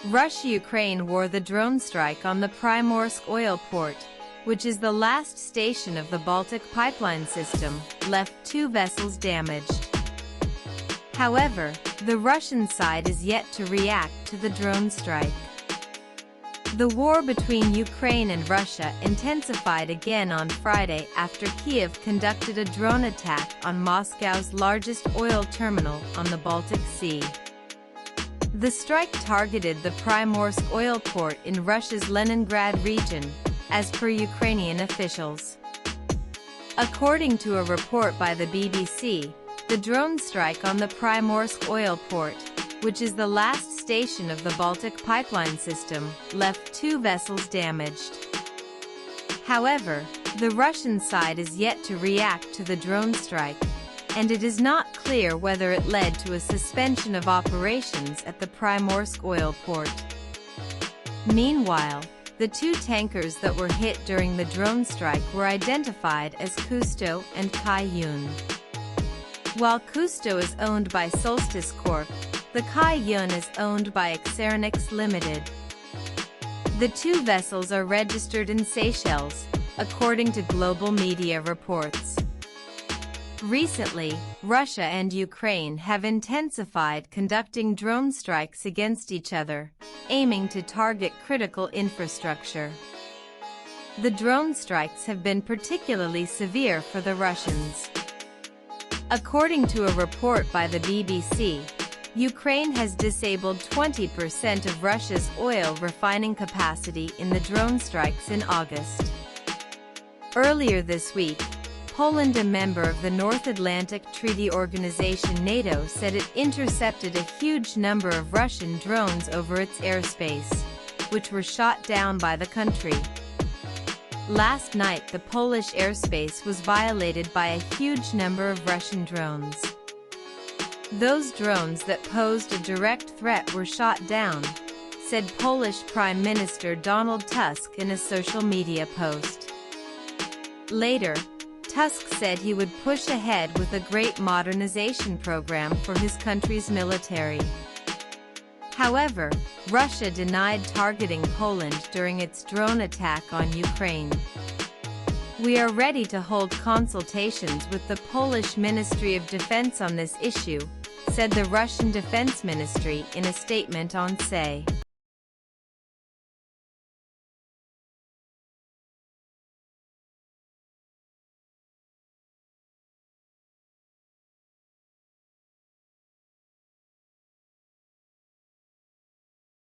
Russia-Ukraine war. The drone strike on the Primorsk oil port, which is the last station of the Baltic pipeline system, left 2 vessels damaged. However, the Russian side is yet to react to the drone strike. The war between Ukraine and Russia intensified again on Friday after Kiev conducted a drone attack on Moscow's largest oil terminal on the Baltic Sea. The strike targeted the Primorsk oil port in Russia's Leningrad region, as per Ukrainian officials. According to a report by the BBC, the drone strike on the Primorsk oil port, which is the last station of the Baltic pipeline system, left 2 vessels damaged. However, the Russian side is yet to react to the drone strike, and it is not clear whether it led to a suspension of operations at the Primorsk oil port. Meanwhile, the 2 tankers that were hit during the drone strike were identified as Kusto and Kai-Yun. While Kusto is owned by Solstice Corp, the Kai-Yun is owned by Xerinix Limited. The 2 vessels are registered in Seychelles, according to global media reports. Recently, Russia and Ukraine have intensified conducting drone strikes against each other, aiming to target critical infrastructure. The drone strikes have been particularly severe for the Russians. According to a report by the BBC, Ukraine has disabled 20% of Russia's oil refining capacity in the drone strikes in August. Earlier this week, Poland, a member of the North Atlantic Treaty Organization NATO, said it intercepted a huge number of Russian drones over its airspace, which were shot down by the country. Last night, the Polish airspace was violated by a huge number of Russian drones. Those drones that posed a direct threat were shot down, said Polish Prime Minister Donald Tusk in a social media post. Later, Tusk said he would push ahead with a great modernization program for his country's military. However, Russia denied targeting Poland during its drone attack on Ukraine. "We are ready to hold consultations with the Polish Ministry of Defense on this issue," said the Russian Defense Ministry in a statement on Say.